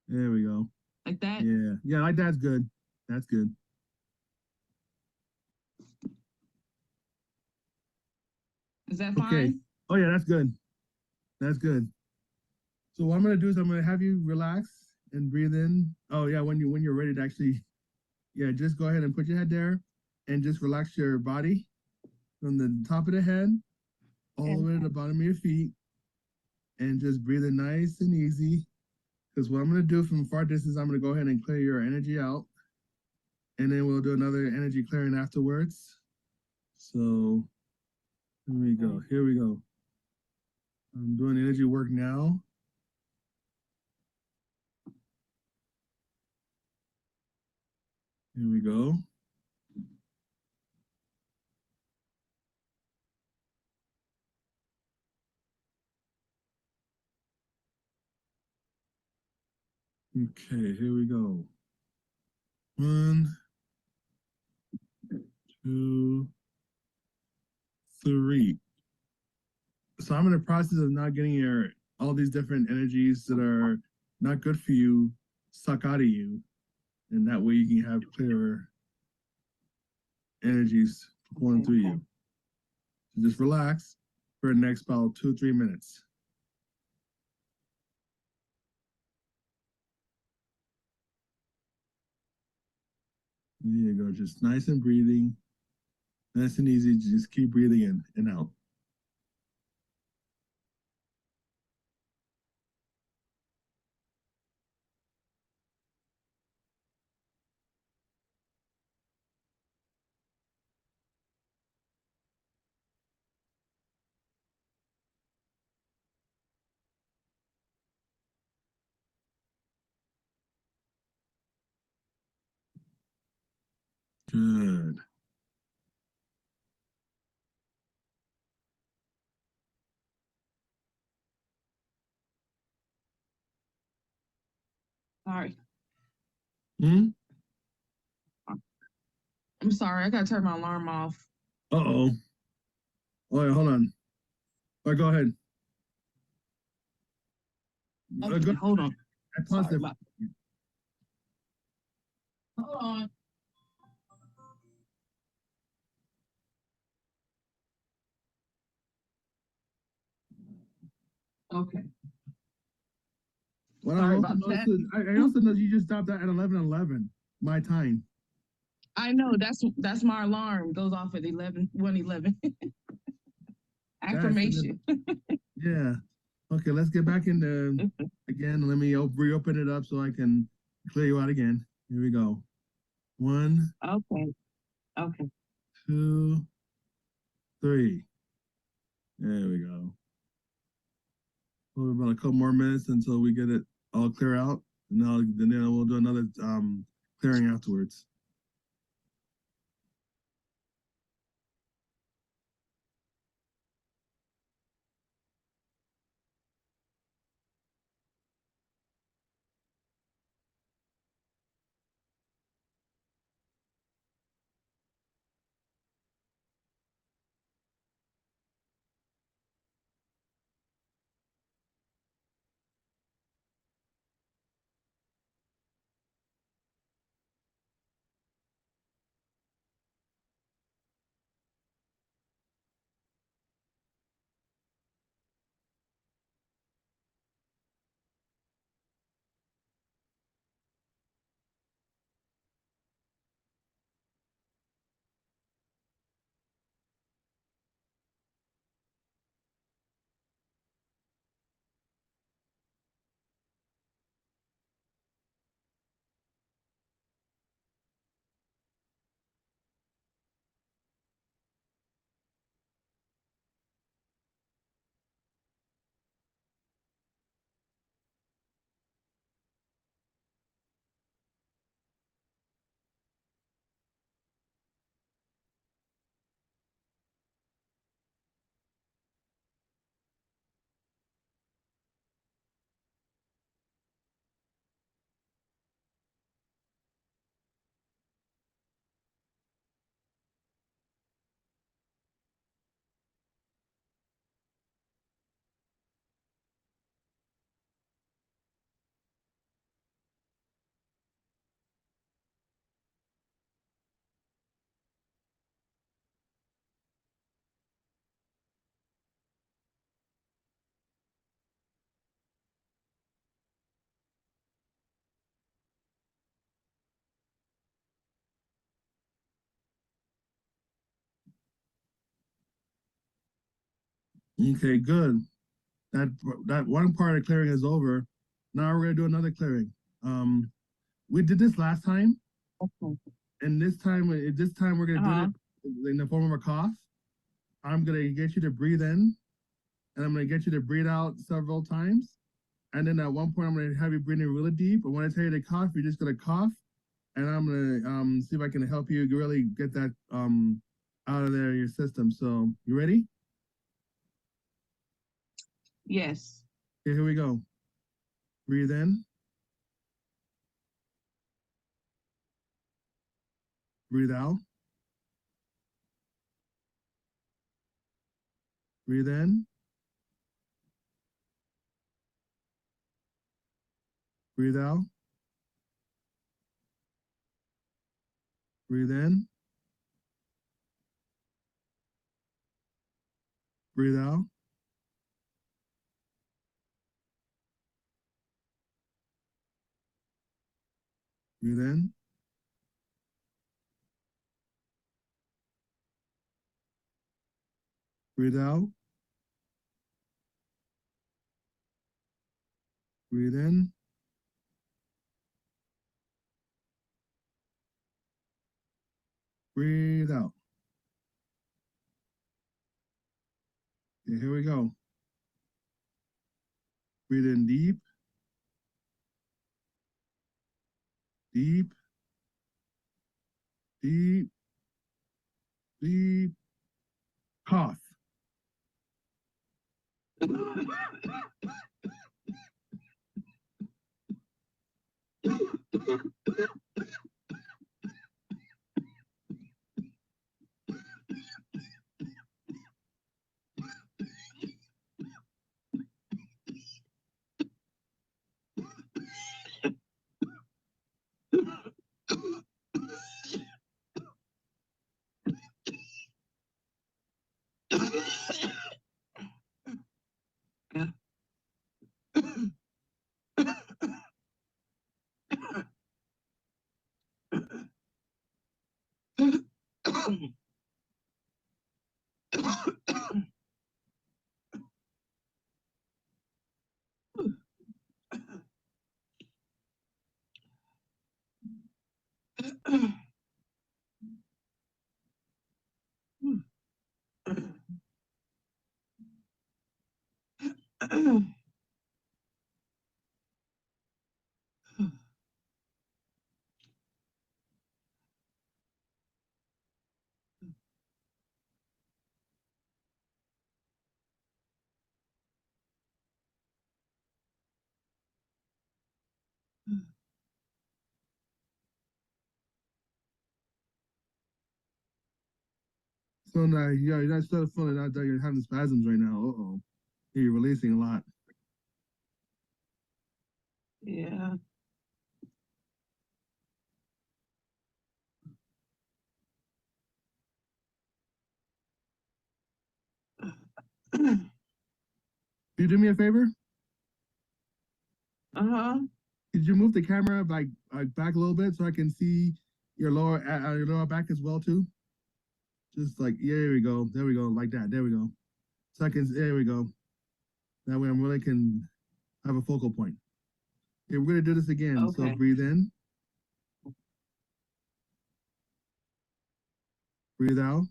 There we go. Like that? Yeah. Yeah, like that's good. That's good. Is that Okay. fine? Oh yeah, that's good. That's good. So what I'm gonna do is I'm gonna have you relax and breathe in. Oh yeah, when you're ready to actually, yeah, just go ahead and put your head there and just relax your body from the top of the head all the Okay. way to the bottom of your feet and just breathe in nice and easy. Because what I'm gonna do from far distance, I'm gonna go ahead and clear your energy out, and then we'll do another energy clearing afterwards. So here we go. Here we go. I'm doing energy work now. Here we go. Okay, here we go. 1, 2, 3. So I'm in the process of not getting your all these different energies that are not good for you suck out of you, and that way you can have clearer energies flowing through you. So just relax for the next about 2 or 3 minutes. There you go. Just nice and breathing, nice and easy. Just keep breathing in and out. Good. Sorry. Hmm? I'm sorry. I gotta turn my alarm off. Uh-oh. All right, hold on. All right, go ahead. Okay, Go. hold on. I paused Sorry it. about. Hold on. Okay. Well, I Sorry also about noticed. that. I also noticed you just stopped that at 11:11 my time. I know that's my alarm. Goes off at 11:11. That's Affirmation. yeah. Okay, let's get back into again. Let me reopen it up so I can clear you out again. Here we go. 1, Okay. Okay. 2, 3. There we go. About a couple more minutes until we get it all clear out. And then we'll do another clearing afterwards. Okay, good. That that one part of clearing is over. Now we're gonna do another clearing. Um, we did this last time, Okay. and this time we're gonna do Uh-huh. it in the form of a cough. I'm gonna get you to breathe in, and I'm gonna get you to breathe out several times. And then at one point, I'm gonna have you breathe in really deep. And when I tell you to cough, you're just gonna cough, and I'm gonna see if I can help you really get that out of there in your system. So you ready? Yes. Okay, here we go. Breathe in, breathe out, breathe in, breathe out, breathe in, breathe out, breathe in, breathe out, breathe in, breathe out. Okay, here we go. Breathe in deep, deep, deep, deep. Cough. So now, yeah, you're not still feeling that you're having spasms right now. Uh-oh. You're releasing a lot. Yeah. Can you do me a favor? Uh-huh. Could you move the camera like back a little bit so I can see your lower back as well too? Just like, yeah, there we go. There we go. Like that. There we go. So I can, there we go. That way I really can have a focal point. Okay, we're gonna do this again. So Okay. breathe in, breathe out,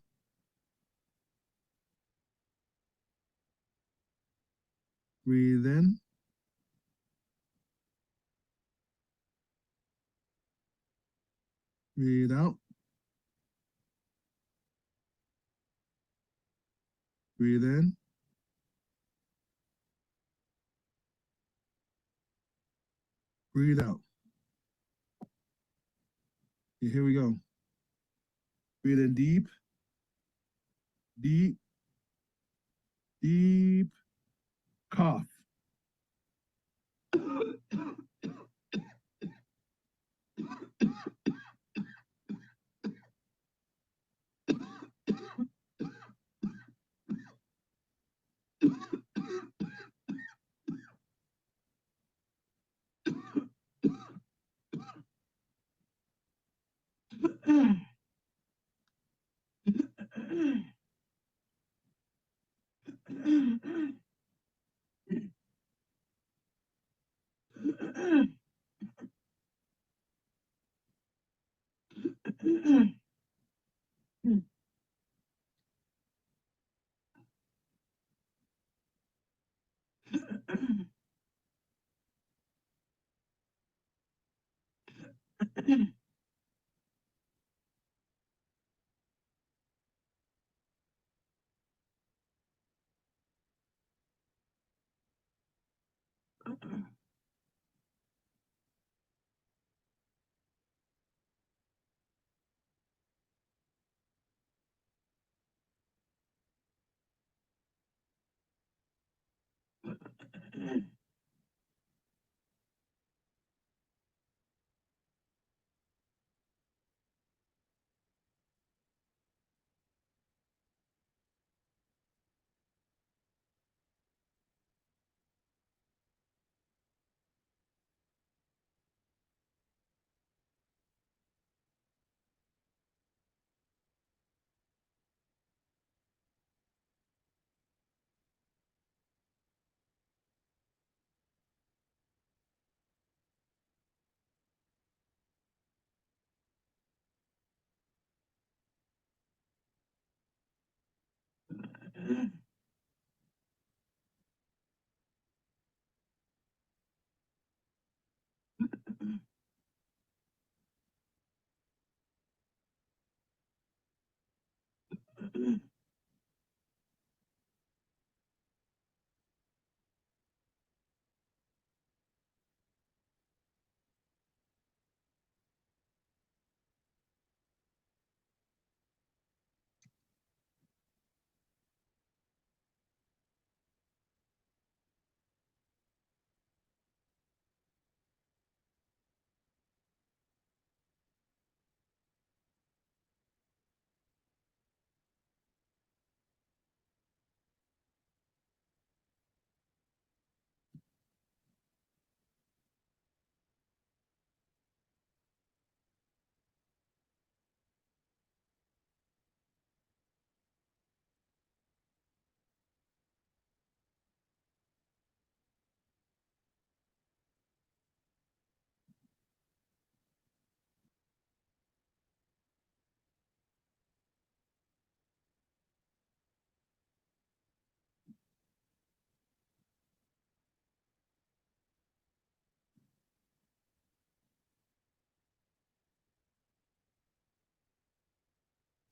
breathe in, breathe out, breathe in, breathe out. Okay, here we go. Breathe in deep, deep, deep, cough. I'm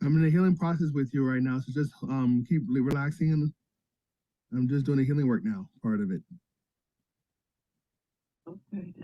in a healing process with you right now, so just keep relaxing, and I'm just doing the healing work now, part of it. Okay.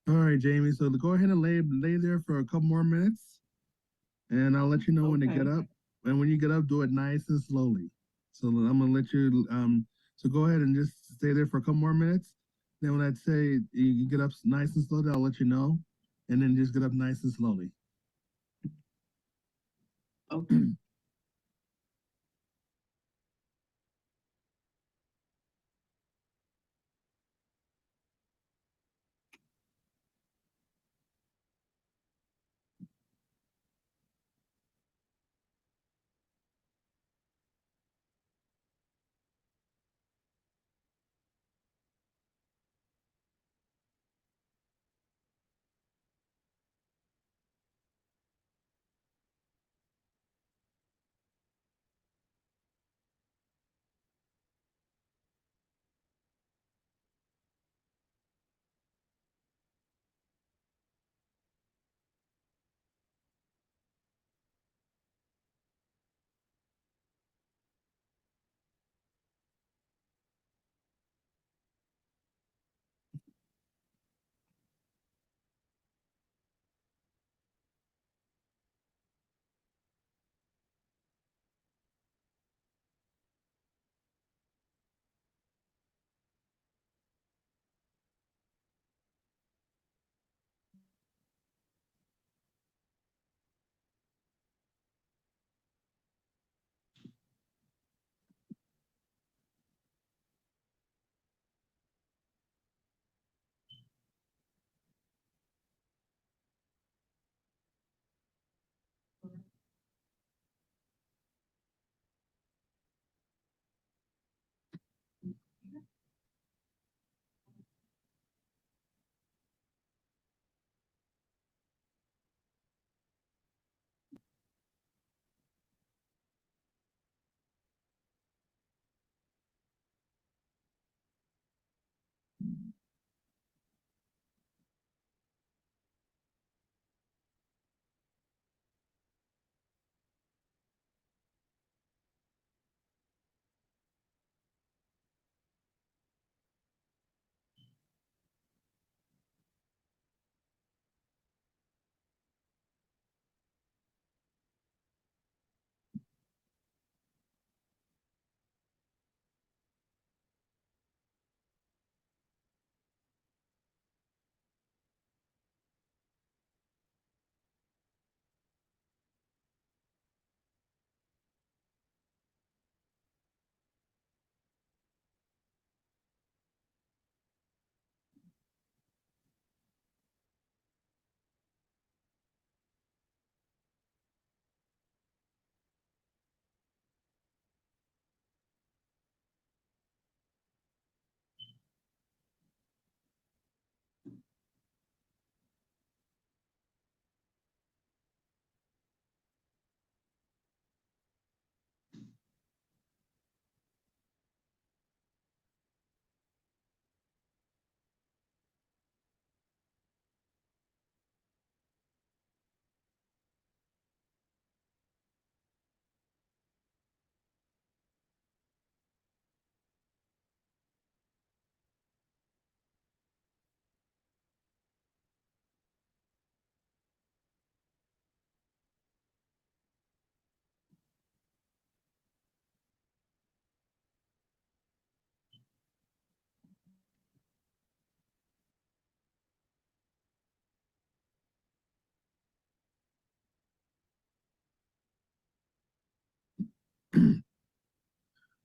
All right, Jamie. So go ahead and lay there for a couple more minutes, and I'll let you know when to get Okay. up. And when you get up, do it nice and slowly. So I'm gonna let you. So go ahead and just stay there for a couple more minutes. Then when I say you get up nice and slowly, I'll let you know, and then just get up nice and slowly. Okay.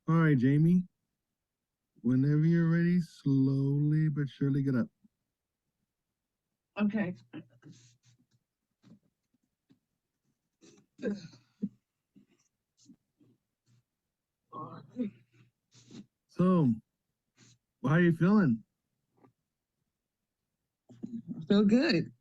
All right, Jamie. Whenever you're ready, slowly but surely get up. Okay. So, how you feeling? Feel good.